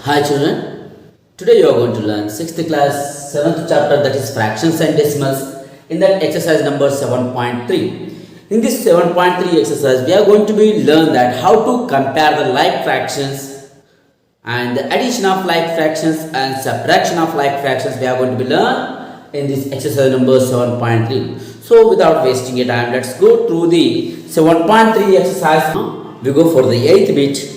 Hi children, today you are going to learn 6th class 7th chapter, that is fractions and decimals, in that exercise number 7.3. In this 7.3 exercise we are going to learn that how to compare the like fractions and the addition of like fractions and subtraction of like fractions we are going to learn in this exercise number 7.3. So without wasting your time, let's go through the 7.3 exercise. We go for the 8th bit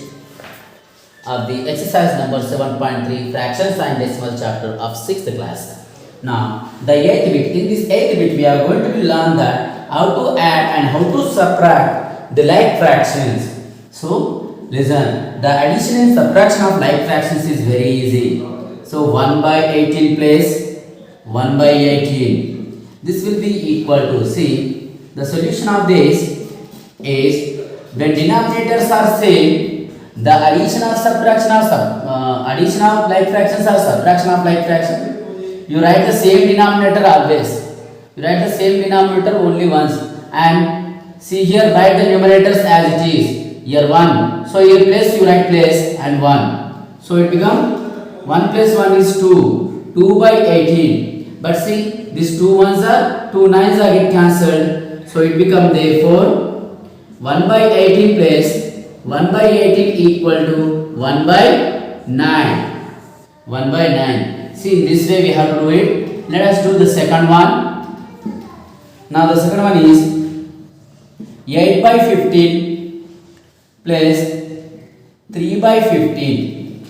of the exercise number 7.3 fractions and decimal chapter of 6th class. Now the 8th bit, in this 8th bit we are going to learn that how to add and how to subtract the like fractions. So listen, the addition and subtraction of like fractions is very easy. So 1 by 18 plus 1 by 18, this will be equal to, see, the solution of this is when denominators are same, the addition or subtraction of addition of like fractions or subtraction of like fraction, you write the same denominator always. You write the same denominator only once, and see here write the numerators as it is. Here 1. So here place you write place and 1. So it becomes 1 plus 1 is 2. 2 by 18. But see, these 2 ones are 2 9s are get cancelled. So it becomes therefore 1 by 18 plus 1 by 18 equal to 1 by 9. 1 by 9. See, in this way we have to do it. Let us do the second one. Now the second one is 8 by 15 plus 3 by 15.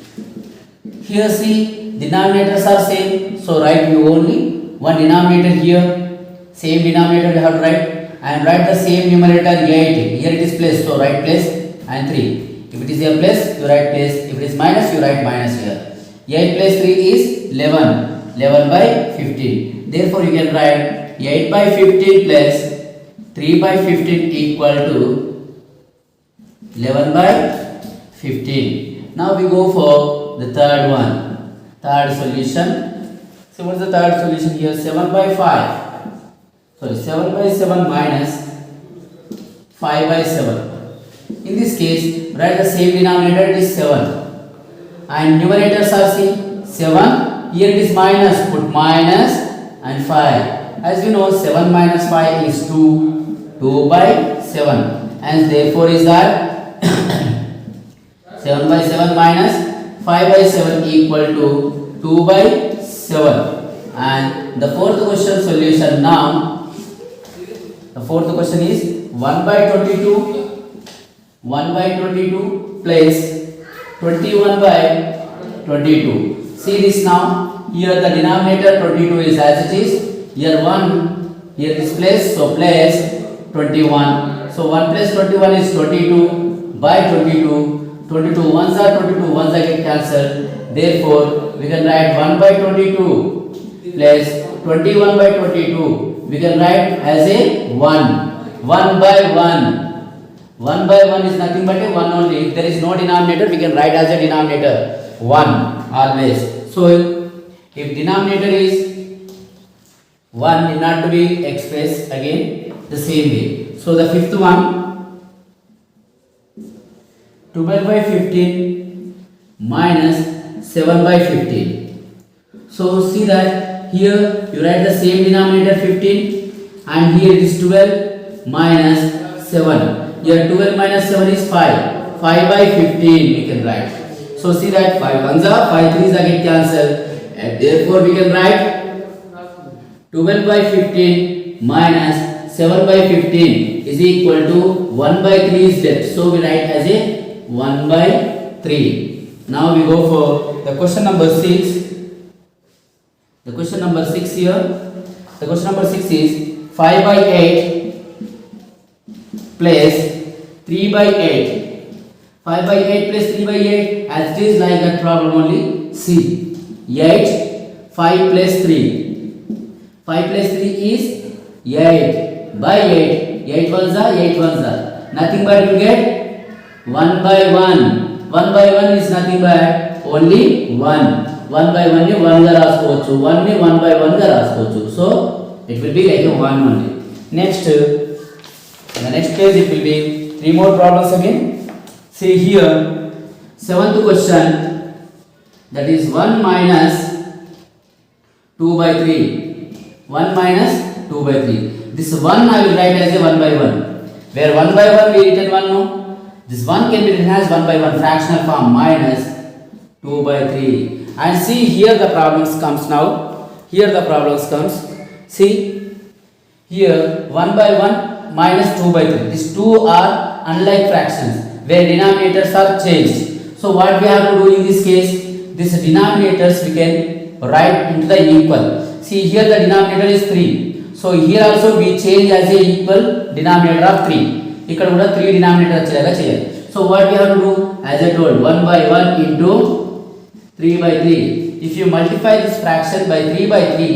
Here see, denominators are same. So write you only one denominator here. Same denominator we have to write. And write the same numerator 8. Here it is place. So write place and 3. If it is a plus, you write plus. If it is minus, you write minus here. 8 plus 3 is 11. 11 by 15. Therefore, you can write 8 by 15 plus 3 by 15 equal to 11 by 15. Now we go for the third one. Third solution. So what is the third solution here? 7 by 5. Sorry, 7 by 7 minus 5 by 7. In this case, write the same denominator, it is 7. And numerators are same, 7. Here it is minus, put minus and 5. As you know, 7 minus 5 is 2. 2 by 7. And therefore is that 7 by 7 minus 5 by 7 equal to 2 by 7. And the fourth question solution now. The fourth question is 1 by 22. 1 by 22 plus 21 by 22. See this now. Here the denominator 22 is as it is. Here 1. Here is place. So place 21. So 1 plus 21 is 22 by 22. 22 ones are 22. Ones are get cancelled. Therefore, we can write 1 by 22 plus 21 by 22. We can write as a 1. 1 by 1. 1 by 1 is nothing but a 1 only. If there is no denominator, we can write as a denominator 1 always. So if denominator is 1, need not to be expressed again the same way. So the fifth one, 12 by 15 minus 7 by 15. So see that here you write the same denominator 15, and here it is 12 minus 7. Here 12 minus 7 is 5. 5 by 15 we can write. So see that 5 ones are, 5 3s are get cancelled. And therefore we can write 12 by 15 minus 7 by 15 is equal to 1 by 3 is left. So we write as a 1 by 3. Now we go for the question number 6. The question number 6 here. The question number 6 is 5 by 8 plus 3 by 8. 5 by 8 plus 3 by 8, as it is like that problem only. See, 8, 5 plus 3. 5 plus 3 is 8 by 8. 8 ones are, 8 ones are. Nothing but you get 1 by 1. 1 by 1 is nothing but only 1. 1 by 1 you 1 ga raskochu. 1 ni 1 by 1 ga raskochu. So it will be like a 1 only. Next, on the next page it will be 3 more problems again. See here, 7th question. that is 1 minus 2 by 3. 1 minus 2 by 3. This 1 I will write as a 1 by 1. Where 1 by 1 we written 1 no. This 1 can be written as 1 by 1 fractional form minus 2 by 3. And see here the problems comes now. Here the problems comes. See here 1 by 1 minus 2 by 3. These two are unlike fractions where denominators are changed. So what we have to do in this case? These denominators we can write into the equal. See here the denominator is 3. So here also we change as a equal denominator of 3. ఇక్కడ కూడా 3 denominator వచ్చేలాగా చేయాలి. So what we have to do? As I told 1 by 1 into 3 by 3. If you multiply this fraction by 3 by 3,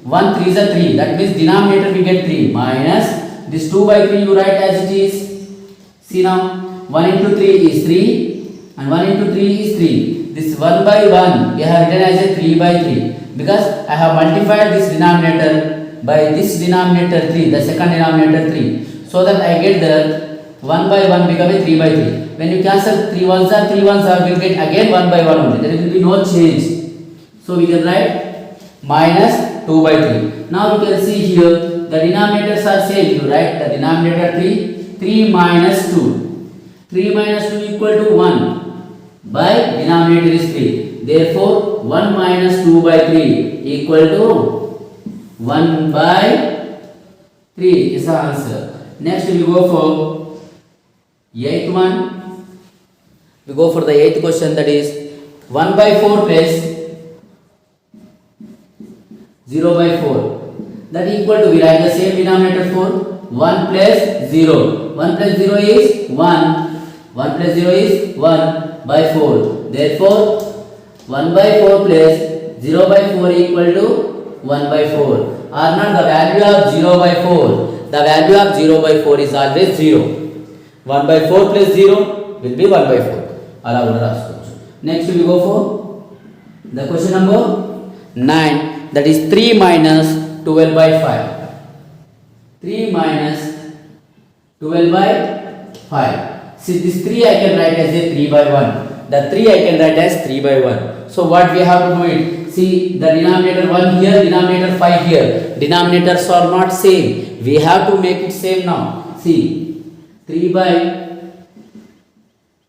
1 3 is a 3. That means denominator we get 3 minus this 2 by 3 you write as it is. See now 1 into 3 is 3 and 1 into 3 is 3. This 1 by 1 we have written as a 3 by 3 because I have multiplied this denominator by this denominator 3, the second denominator 3. So that I get the 1 by 1 become a 3 by 3. When you cancel 3 ones are 3 ones are, we will get again 1 by 1 only. There will be no change. So we can write minus 2 by 3. Now you can see here the denominators are same. You write the denominator 3. 3 minus 2. 3 minus 2 equal to 1 by denominator is 3. Therefore 1 minus 2 by 3 equal to 1 by 3 is the answer. Next we go for 8th one. We go for the 8th question, that is 1 by 4 plus 0 by 4. That equal to, we write the same denominator for 1 plus 0. 1 plus 0 is 1. 1 plus 0 is 1 by 4. Therefore 1 by 4 plus 0 by 4 equal to 1 by 4. Or not the value of 0 by 4. The value of 0 by 4 is always 0. 1 by 4 plus 0 will be 1 by 4. Next we go for the question number 9, that is 3 minus 12 by 5. 3 minus 12 by 5. See this 3 I can write as a 3 by 1. The 3 I can write as 3 by 1. So what we have to do it? See the denominator 1 here, denominator 5 here. Denominators are not same. We have to make it same now. See 3 by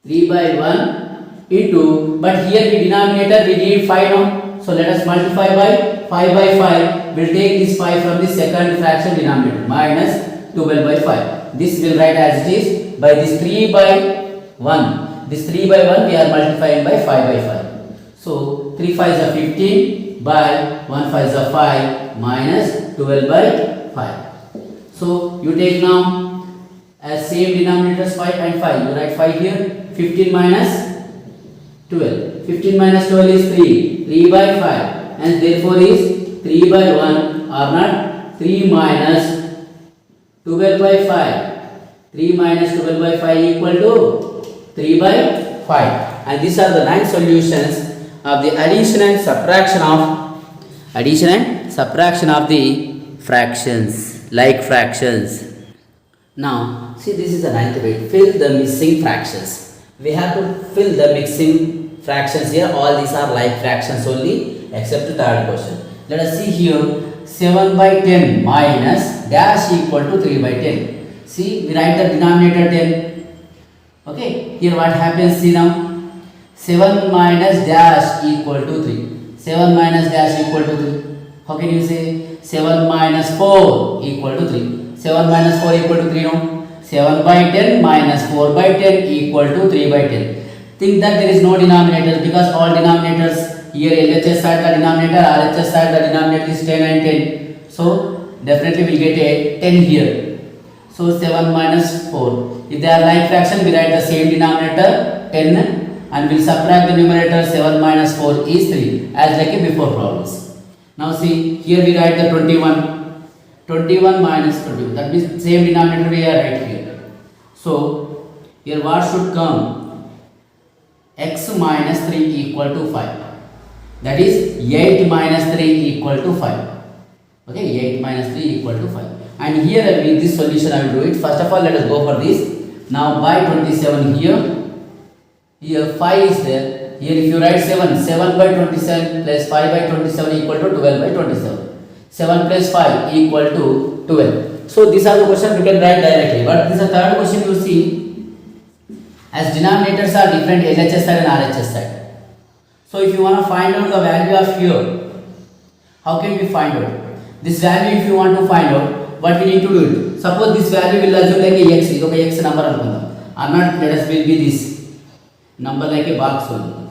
1 into, but here the denominator we need 5 now. So let us multiply by 5 by 5. We'll take this 5 from the second fraction denominator minus 12 by 5. This will write as it is by this 3 by 1. This 3 by 1 we are multiplying by 5 by 5. So 3 5s are 15 by 1 5s are 5 minus 12 by 5. So you take now as same denominators 5 and 5. You write 5 here. 15 minus 12. 15 minus 12 is 3. 3 by 5. And therefore is 3 by 1 or not 3 minus 12 by 5. 3 minus 12 by 5 equal to 3 by 5. And these are the 9 solutions of the addition and subtraction of the fractions, like fractions. Now see, this is the 9th bit. Fill the missing fractions. We have to fill the missing fractions here. All these are like fractions only except the third question. Let us see here 7 by 10 minus dash equal to 3 by 10. See, we write the denominator 10. Okay, here what happens, see now 7 minus dash equal to 3. 7 minus dash equal to 3. How can you say 7 minus 4 equal to 3? 7 minus 4 equal to 3 no? 7 by 10 minus 4 by 10 equal to 3 by 10. Think that there is no denominator because all denominators here LHS side the denominator, RHS side the denominator is 10 and 10. So definitely we will get a 10 here. So 7 minus 4. If they are like fraction, we write the same denominator 10 and we will subtract the numerator. 7 minus 4 is 3 as like a before problems. Now see, here we write the 21. 21 minus 21. That means same denominator we are right here. So here what should come? X minus 3 equal to 5. That is 8 minus 3 equal to 5. Okay, 8 minus 3 equal to 5. And here with this solution I will do it. First of all, let us go for this. Now by 27 here 5 is there. here if you write 7 by 27 plus 5 by 27 equal to 12 by 27. 7 plus 5 equal to 12. So these are the questions we can write directly. But this is the third question you see. As denominators are different, LHS side and RHS side. So if you want to find out the value of here, how can we find out? This value if you want to find out, what we need to do it? Suppose this value will assume like a x, okay, x number anukundam. Or not, let us will be this number like a box only.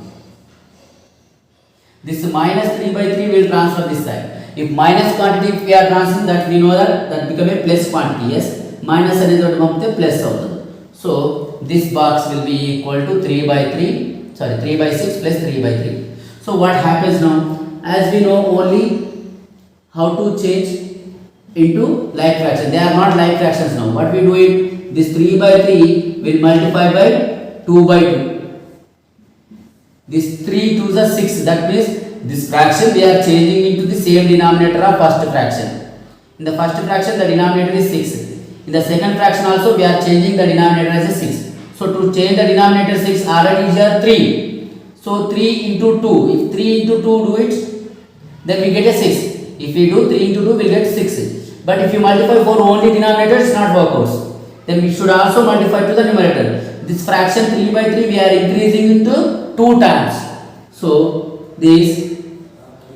This minus 3 by 3 will transfer this side. If minus quantity if we are transferring, that we know that become a plus quantity. Yes, minus and is plus out. So this box will be equal to 3 by 3. Sorry, 3 by 6 plus 3 by 3. So what happens now? As we know only how to change into like fraction. They are not like fractions now. What we do it? This 3 by 3 will multiply by 2 by 2. This 3 to the 6. That means this fraction we are changing into the same denominator of first fraction. In the first fraction the denominator is 6. In the second fraction also we are changing the denominator as a 6. So to change the denominator 6 already here 3. So 3 into 2. If 3 into 2 do it, then we get a 6. If we do 3 into 2 we get 6. But if you multiply for only denominator, it's not work out. Then we should also multiply to the numerator. This fraction 3 by 3 we are increasing into 2 times. So this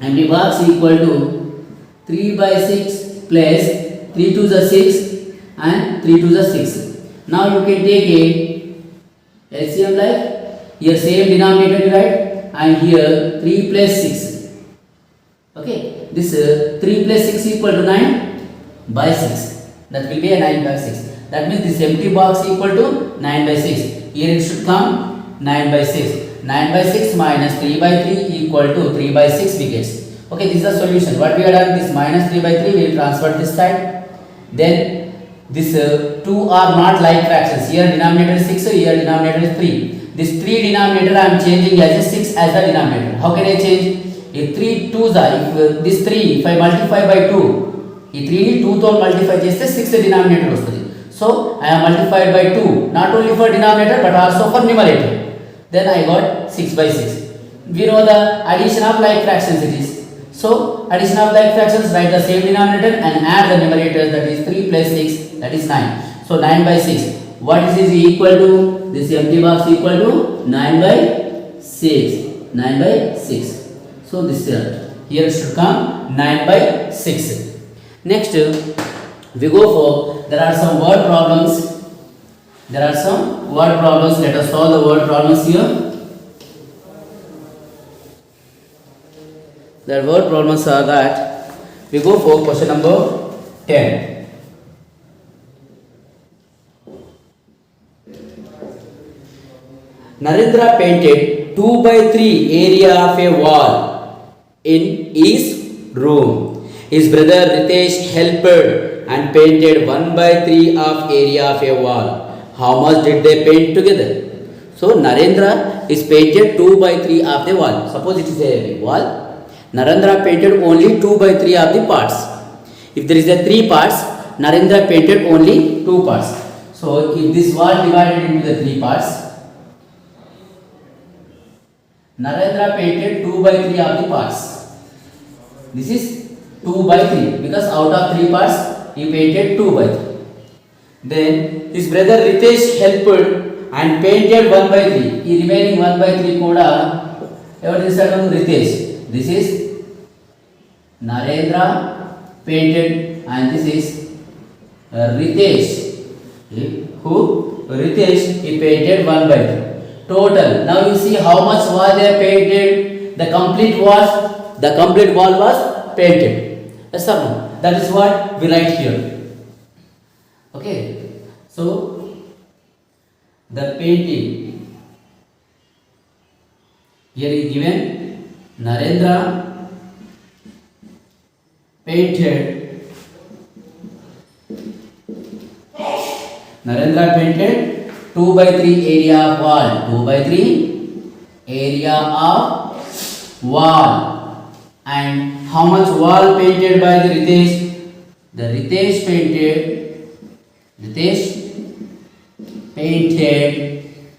empty box equal to 3 by 6 plus 3 to the 6 and 3 to the 6. Now you can take a LCM like here same denominator you write and here 3 plus 6. Okay, this 3 plus 6 equal to 9 by 6. That will be a 9 by 6. That means this empty box equal to 9 by 6. Here it should come 9 by 6. 9 by 6 minus 3 by 3 equal to 3 by 6 we get. Okay, this is the solution. What we have done, this minus 3 by 3 will transfer this side. Then this 2 are not like fractions. Here denominator is 6, here denominator is 3. This 3 denominator I am changing as a 6 as the denominator. How can I change? If 3 2s are, if this 3 if I multiply by 2, ఈ 3ని 2 తో multiply చేస్తే 6 denominator వస్తుంది. So I have multiplied by 2 not only for denominator but also for numerator. Then I got 6 by 6. We know the addition of like fractions it is. So addition of like fractions, write the same denominator and add the numerator, that is 3 plus 6, that is 9. So 9 by 6. What is this equal to? This empty box equal to 9 by 6. 9 by 6. So this here should come 9 by 6. Next we go for, there are some word problems. Let us solve the word problems here. The word problems are that we go for question number 10. Narendra painted 2 by 3 area of a wall in his room. His brother Ritesh helped and painted 1 by 3 of area of a wall. How much did they paint together? So Narendra is painted 2 by 3 of the wall. Suppose it is a wall. Narendra painted only 2 by 3 of the parts. If there is a 3 parts, Narendra painted only 2 parts. So if this wall divided into the 3 parts, Narendra painted 2 by 3 of the parts. This is 2 by 3 because out of 3 parts he painted 2 by 3. Then his brother Ritesh helped and painted 1 by 3. He remaining 1 by 3 kuda ever disadu Ritesh. This is Narendra painted and this is Ritesh. Who? Ritesh, he painted 1 by 3. Total. Now you see how much wall they painted. The complete wall was painted. Yes or no? That is what we write here. Okay. So the painting here is given. Narendra painted 2 by 3 area of wall. 2 by 3 area of wall. And how much wall painted by the Ritesh? The Ritesh painted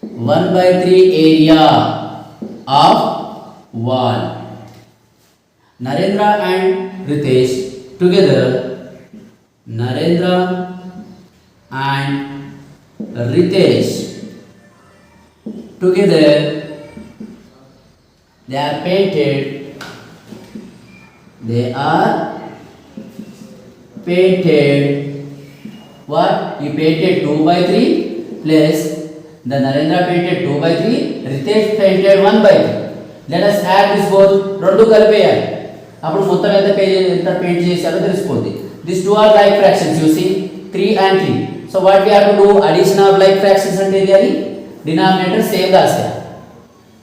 1 by 3 area of 1. Narendra and Ritesh together. Narendra and Ritesh together, they are painted. They are painted. What? You painted 2 by 3 plus the Narendra painted 2 by 3, Ritesh painted 1 by 3. Let us add this both. రెండు కలిపేయాలి. అప్పుడు మొత్తం ఎంత paint చేశారో తెలిసిపోతుంది. These two are like fractions. You see 3 and 3. So what we have to do? Addition of like fractions అంటే ఇది denominator same రాసేయాలి.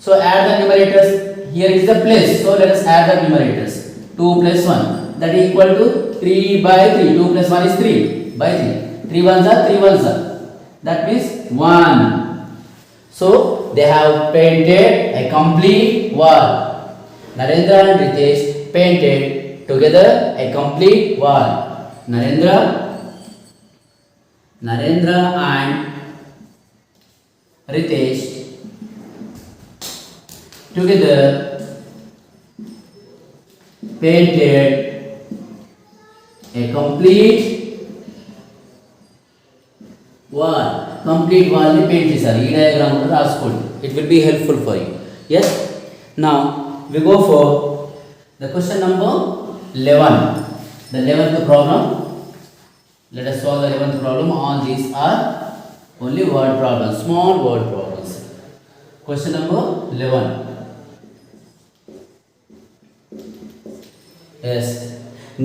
So add the numerators. Here is the place. So let us add the numerators. 2 plus 1 that is equal to 3 by 3. 2 plus 1 is 3 by 3. 3 ones are 3 ones are. That means 1. So they have painted a complete wall. Narendra and Ritesh painted together a complete wall. Narendra and Ritesh together painted a complete wall. Complete wall ni paint చేశారు. ఈ diagram కూడా రాసుకోండి. It will be helpful for you. Yes. Now we go for the question number 11. The 11th problem. Let us solve the 11th problem. All these are only word problems, small word problems. Question number 11. Yes.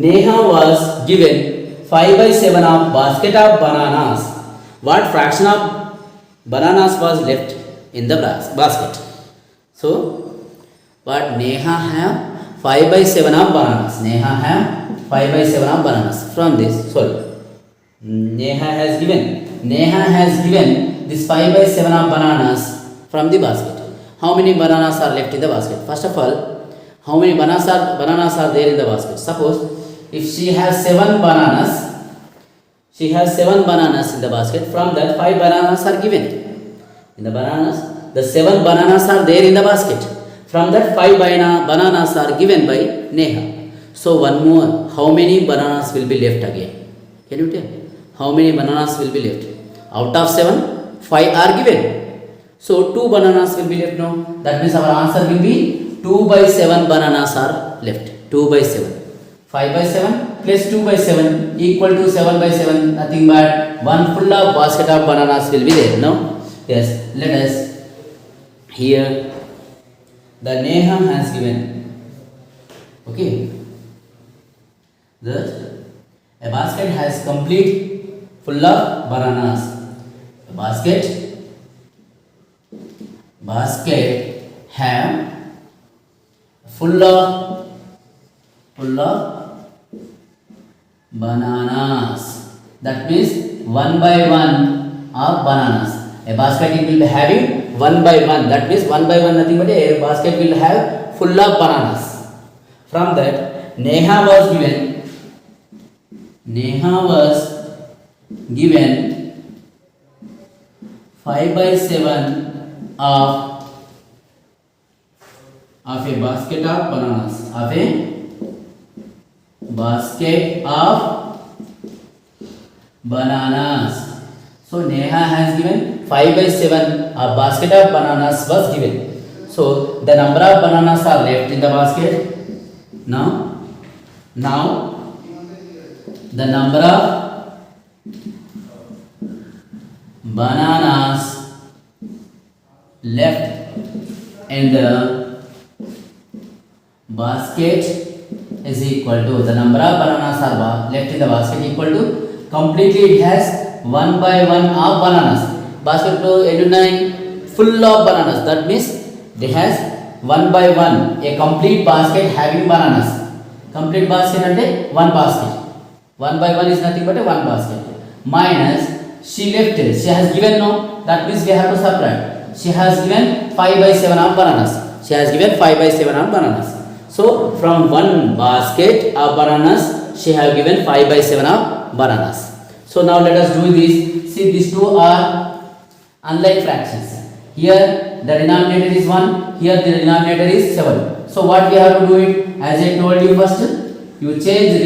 Neha was given 5 by 7 of basket of bananas. What fraction of bananas was left in the basket? So, what Neha have 5 by 7 of bananas. Neha have 5 by 7 of bananas. From this, sorry. Neha has given this 5 by 7 of bananas from the basket. How many bananas are left in the basket? First of all, how many bananas are there in the basket? Suppose if she has 7 bananas in the basket. From that 5 bananas are given. In the bananas, the 7 bananas are there in the basket. From that 5 bananas are given by Neha. So one more, how many bananas will be left again? Can you tell? How many bananas will be left? Out of 7, 5 are given. So 2 bananas will be left now. That means our answer will be 2 by 7 bananas are left. 2 by 7. 5 by 7 plus 2 by 7 equal to 7 by 7. Nothing but one full of basket of bananas will be there. No? Yes. Let us here. The Neha has given. Okay. A basket has complete full of bananas. A basket have full of bananas. That means 1 by 1 of bananas. A basket will be having 1 by 1. That means 1 by 1 nothing but a basket will have full of bananas. From that Neha was given 5 by 7 of a basket of bananas. So Neha has given 5 by 7 a basket of bananas was given. So the number of bananas are left in the basket. Now the number of bananas left in the basket is equal to the number of bananas are left in the basket equal to completely it has 1 by 1 of bananas. Basket lo endunnai full of bananas. That means it has 1 by 1 a complete basket having bananas. Complete basket ante one basket. 1 by 1 is nothing but a one basket. Minus she has given no. That means we have to subtract. She has given 5 by 7 of bananas. So from one basket of bananas she have given 5 by 7 of bananas. So now let us do this. See, these two are unlike fractions. Here the denominator is 1, here the denominator is 7. So what we have to do it, as I told you first, you change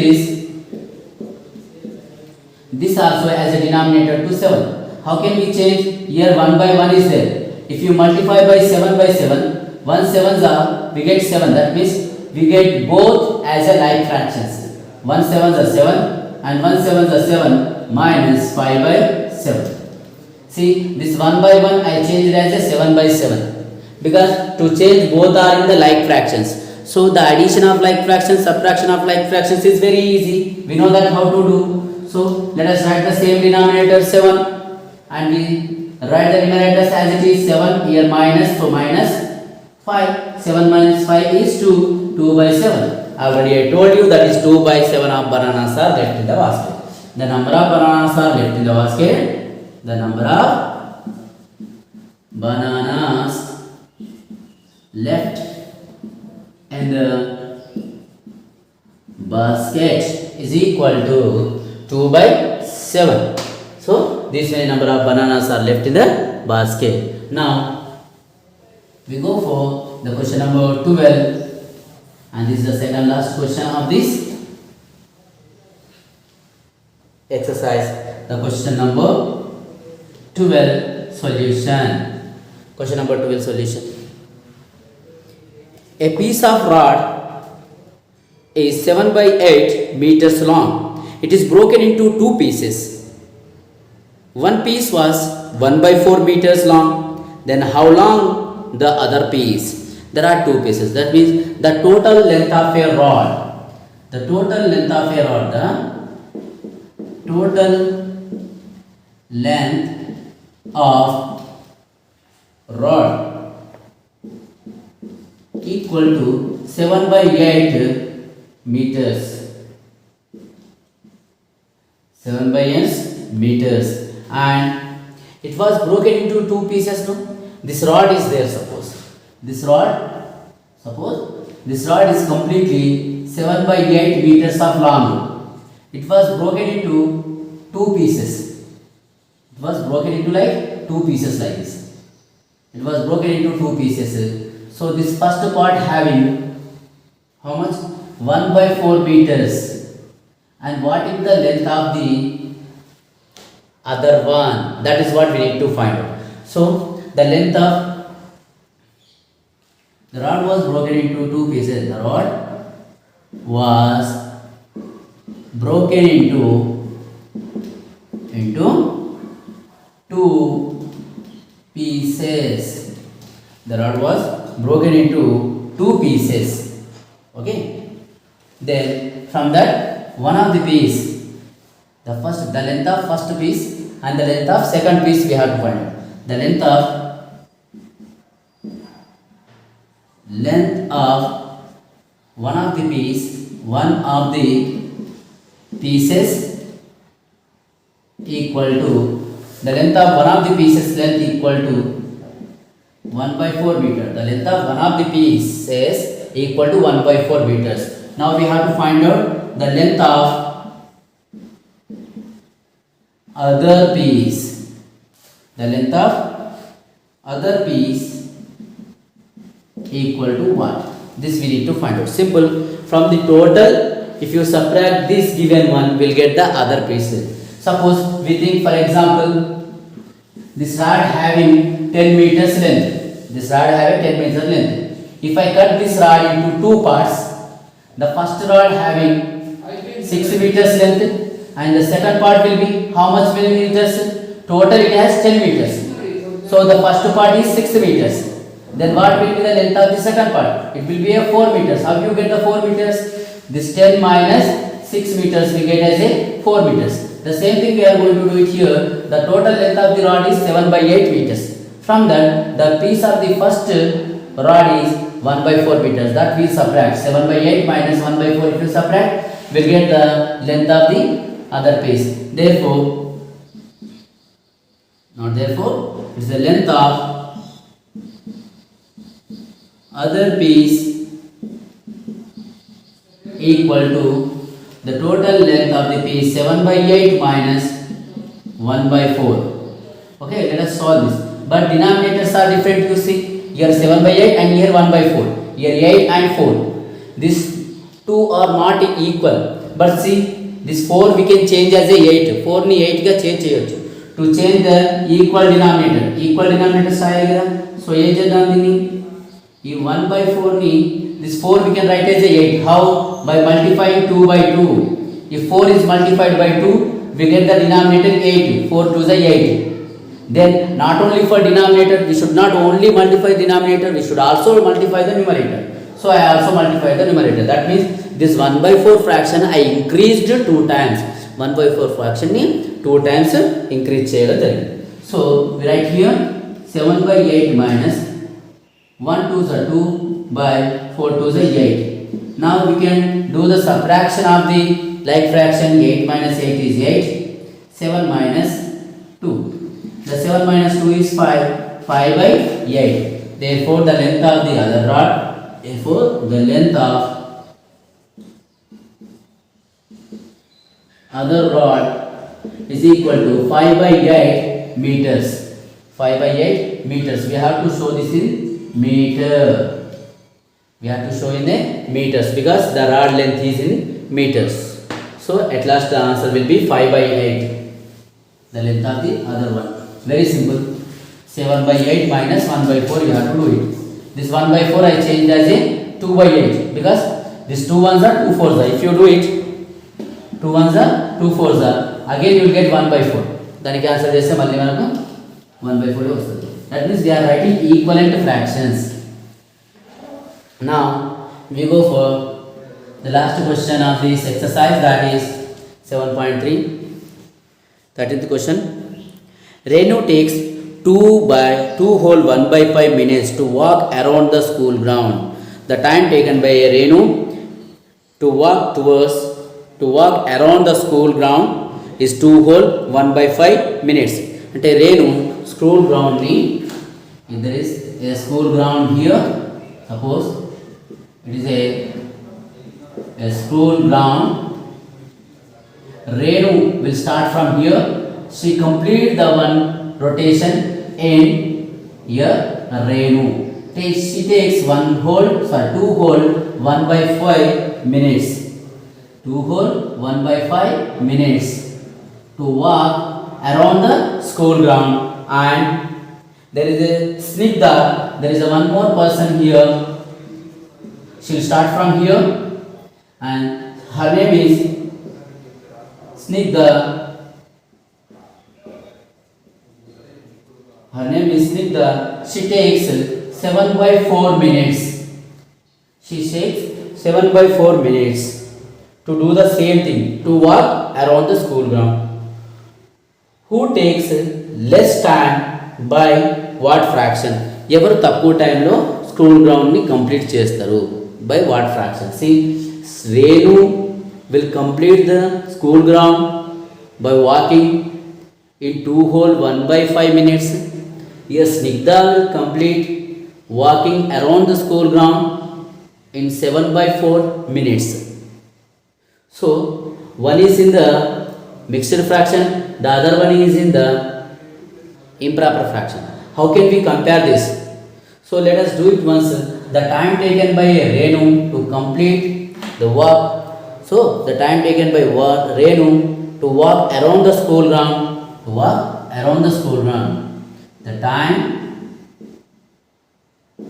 this also as a denominator to 7. How can we change? Here 1 by 1 is there. If you multiply by 7, 1 sevens are, we get 7. That means we get both as a like fractions. 1 sevens are 7 and 1 sevens are 7 minus 5 by 7. See, this 1 by 1 I changed as a 7 by 7 because to change both are in the like fractions. So the addition of like fractions, subtraction of like fractions is very easy. We know that how to do. So let us write the same denominator 7 and we write the numerators as it is 7 here minus, so minus 5. 7 minus 5 is 2, 2 by 7. Already I told you that is 2 by 7 of bananas are left in the basket. The number of bananas are left in the basket. The number of bananas left in the basket is equal to 2 by 7. So this many number of bananas are left in the basket. Now we go for the question number 12, and this is the second last question of this exercise. The question number 12 solution. Question number 12 solution. A piece of rod is 7 by 8 meters long. It is broken into two pieces. One piece was 1 by 4 meters long. Then how long the other piece? There are two pieces. That means the total length of a rod. The total length of a rod. The total length of rod equal to 7 by 8 meters. 7 by 8 meters. And it was broken into two pieces. No? This rod is there, suppose. This rod is completely 7 by 8 meters of long. It was broken into two pieces. It was broken into like two pieces like this. It was broken into two pieces. So this first part having how much? 1 by 4 meters. And what is the length of the other one? That is what we need to find out. So the length of the rod was broken into two pieces. The rod was broken into two pieces. The rod was broken into two pieces. Okay. Then from that, one of the piece, the length of first piece and the length of second piece we have to find out. The length of one of the pieces equal to the length of one of the pieces length equal to 1 by 4 meter. The length of one of the pieces equal to 1 by 4 meters. Now we have to find out the length of other piece. The length of other piece equal to what? This we need to find out. Simple. From the total, if you subtract this given one, we'll get the other piece. Suppose we think, for example, this rod having 10 meters length. This rod having 10 meters length. If I cut this rod into two parts, the first rod having 6 meters length and the second part will be how much millimeters? Total it has 10 meters. So the first part is 6 meters. Then what will be the length of the second part? It will be a 4 meters. How do you get the 4 meters? This 10 minus 6 meters we get as a 4 meters. The same thing we are going to do it here. The total length of the rod is 7 by 8 meters. From that, the piece of the first rod is 1 by 4 meters. That we subtract. 7 by 8 minus 1 by 4 if you subtract, we'll get the length of the other piece. Therefore, it's the length of other piece equal to the total length of the piece 7 by 8 minus 1 by 4. Okay, let us solve this. but denominators are different. You see, here 7 by 8 and here 1 by 4. Here 8 and 4. These two are not equal. But see, this 4 we can change as a 8. 4 ni 8 ga change cheyochu. To change the equal denominators ayega. So ye chedam dini. Ee 1 by 4 ni, this 4 we can write as a 8. How? By multiplying 2 by 2. If 4 is multiplied by 2, we get the denominator 8. 4 to the 8. Then not only for denominator, we should not only multiply denominator, we should also multiply the numerator. So I also multiply the numerator. That means this 1 by 4 fraction I increased 2 times. 1 by 4 fraction ni 2 times increase cheyala jarigindi. So we write here 7 by 8 minus 1 to the 2 by 4 to the 8. Now we can do the subtraction of the like fraction. 8 minus 8 is 8. 7 minus 2. The 7 minus 2 is 5. 5 by 8. Therefore the length of the other rod. Therefore the length of other rod is equal to 5 by 8 meters. 5 by 8 meters. We have to show this in meter. We have to show in the meters because the rod length is in meters. So at last the answer will be 5 by 8. The length of the other one. Very simple. 7 by 8 minus 1 by 4 you have to do it. This 1 by 4 I changed as a 2 by 8 because these 2 ones are 2 fours are. If you do it, 2 ones are 2 fours are. Again you will get 1 by 4. దానికి answer చేస్తే మళ్ళీ మనకు 1 by 4 వస్తుంది. That means we are writing equivalent fractions. Now we go for the last question of this exercise, that is 7.3. 13th question. Renu takes 2 whole 1 by 5 minutes to walk around the school ground. The time taken by Renu to walk around the school ground is 2 whole 1 by 5 minutes. Ante Renu school ground ni, if there is a school ground here, suppose it is a school ground, Renu will start from here. She complete the one rotation in here. Renu she takes 2 whole 1 by 5 minutes. 2 whole 1 by 5 minutes to walk around the school ground. And there is a Snigdha, there is a one more person here. She will start from here and her name is Snigdha. Her name is Snigdha. She takes 7 by 4 minutes. She takes 7 by 4 minutes to do the same thing, to walk around the school ground. Who takes less time by what fraction? ఎవరు తక్కువ టైంలో school గ్రౌండ్ని complete చేస్తారు? By what fraction? See, Renu will complete the school ground by walking in 2 whole 1 by 5 minutes. Yes, Snigdha will complete walking around the school ground in 7 by 4 minutes. So, one is in the mixed fraction, the other one is in the improper fraction. How can we compare this? So, let us do it once. The time taken by Renu to complete the walk. So, the time taken by Renu to walk around the school ground. To walk around the school ground. The time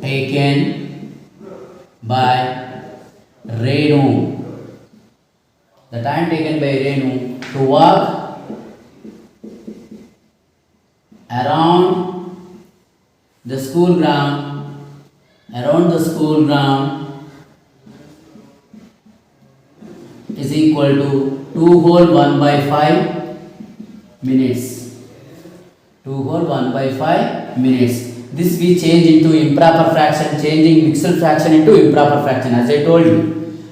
taken by Renu. The time taken by Renu to walk around the school ground. Around the school ground is equal to 2 whole 1 by 5 minutes. 2 whole 1 by 5 minutes. This we change into improper fraction, changing mixed fraction into improper fraction, as I told you.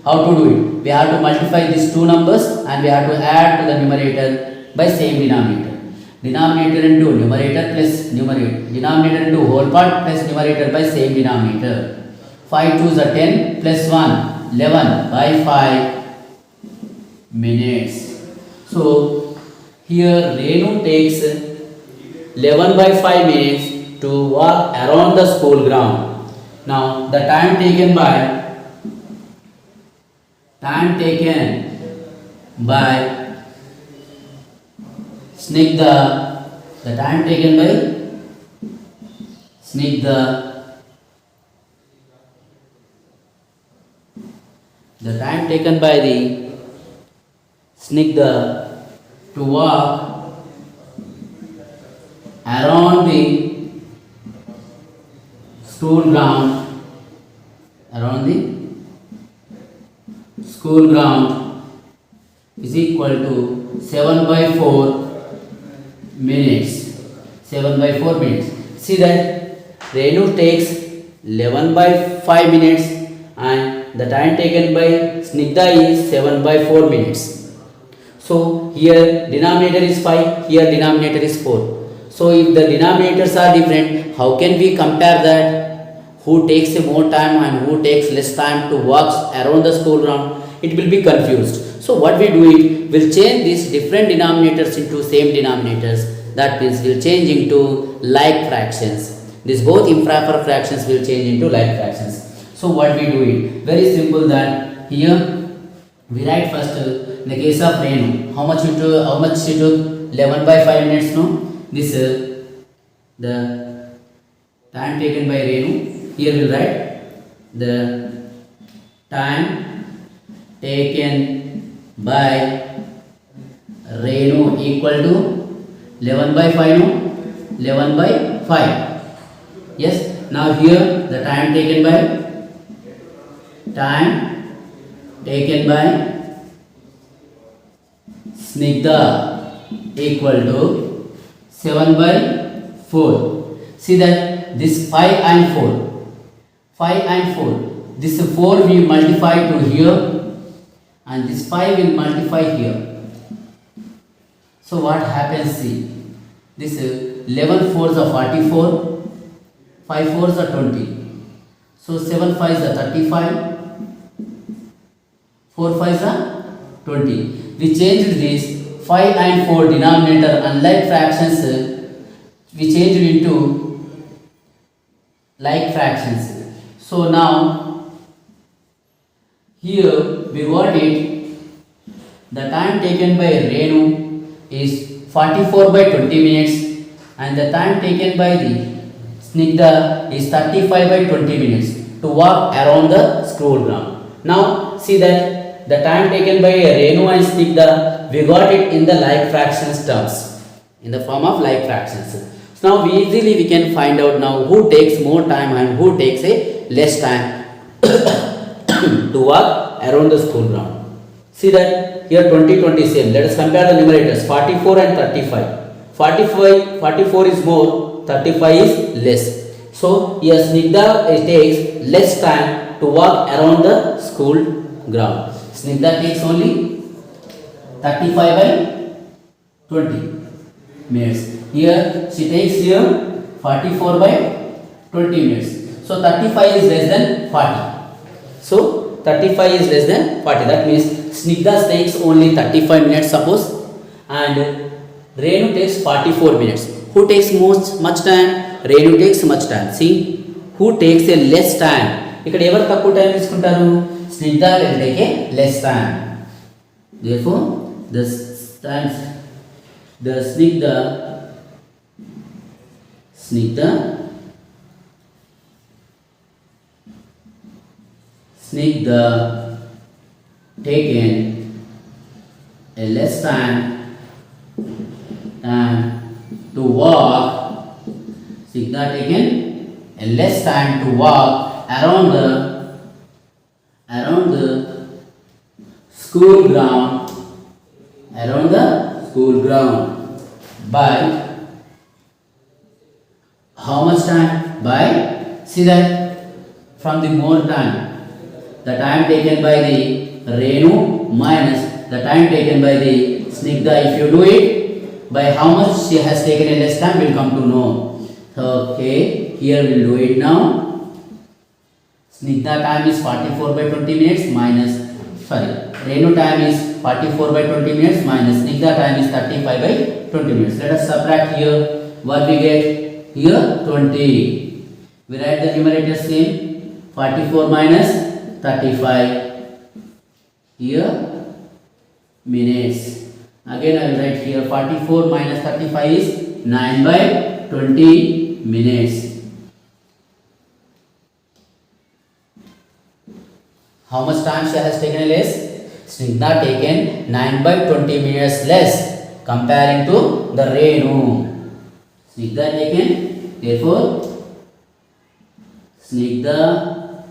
How to do it? We have to multiply these two numbers and we have to add to the numerator by same denominator. Denominator into numerator plus numerator. Denominator into whole part plus numerator by same denominator. 5 2s are 10 plus 1 11 by 5 minutes. So here Renu takes 11 by 5 minutes to walk around the school ground. Now the time taken by Snigdha, the time taken by Snigdha, the time taken by the Snigdha to walk around the school ground is equal to 7/4 minutes. 7/4 minutes. See that Renu takes 11/5 minutes and the time taken by Snigdha is 7/4 minutes. So here denominator is 5, here denominator is 4. So if the denominators are different, how can we compare that? Who takes more time and who takes less time to walk around the school ground? It will be confused. So what we do it, we'll change these different denominators into same denominators. That means we'll change into like fractions. These both improper fractions will change into like fractions. So what we do it? Very simple that here we write first in the case of Renu. How much she took? 11/5 minutes, no? This the time taken by Renu. Here we write the time taken by Renu equal to 11/5, no? 11/5. Yes. Now here the time taken by Snigdha equal to 7/4. See that this 5 and 4, this 4 will multiply to here and this 5 will multiply here. So what happens? See, this 11 4s are 44, 5 4s are 20. So 7 5s are 35, 4 5s are 20. We changed this 5 and 4 denominator, unlike fractions, we changed it into like fractions. So now here we got it, the time taken by Renu is 44/20 minutes and the time taken by the Snigdha is 35/20 minutes to walk around the school ground. Now see that the time taken by Renu and Snigdha, we got it in the like fractions terms, in the form of like fractions. So now we can find out now who takes more time and who takes a less time to walk around the school ground. See that here 20 20 same. Let us compare the numerators 44 and 35. 44 is more, 35 is less. So here Snigdha takes less time to walk around the school ground. Snigdha takes only 35/20 minutes. Here she takes here 44/20 minutes. So 35 is less than 40. So 35 is less than 40. That means Snigdha takes only 35 minutes suppose and Renu takes 44 minutes. Who takes much time? Renu takes much time. See, who takes a less time? ఇక్కడ ఎవరు తక్కువ time తీసుకుంటారు? Snigdha will take a less time. Therefore, the Snigdha taken a less time to walk. Snigdha taken a less time to walk around the school ground, by how much time? By, see that from the more time, the time taken by the Renu minus the time taken by the Snigdha. If you do it, by how much she has taken a less time, we'll come to know. Okay, here we'll do it now. Snigdha time is 44/20 minutes minus, Renu time is 44/20 minutes minus Snigdha time is 35/20 minutes. Let us subtract here. What we get? here 20. We write the numerator same, 44 minus 35, here minutes. Again I will write here 44 minus 35 is 9 by 20 minutes. How much time she has taken less? Snigdha taken 9 by 20 minutes less comparing to the Renu. Snigdha taken, therefore Snigdha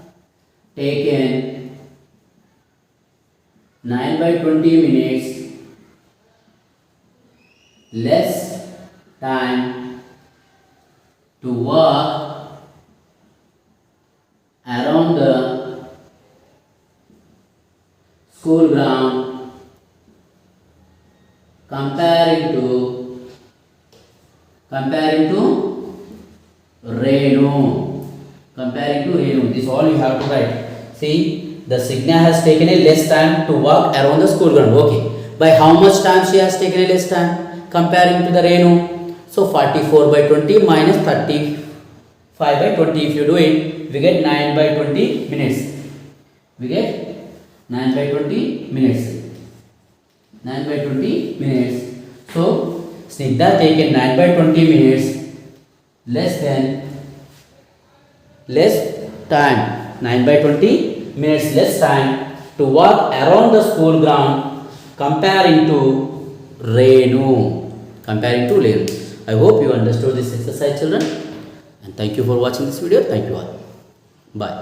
taken 9 by 20 minutes less time to walk around the school ground comparing to Renu. This all you have to write. See, the Signa has taken a less time to walk around the school ground. Okay. By how much time she has taken a less time comparing to the Renu? So 44 by 20 minus 35 by 20. If you do it, we get 9 by 20 minutes. We get 9 by 20 minutes. 9 by 20 minutes. So, Snigdha taken 9 by 20 minutes less time. 9 by 20 minutes less time to walk around the school ground comparing to Renu. I hope you understood this exercise, children. And thank you for watching this video. Thank you all. Bye.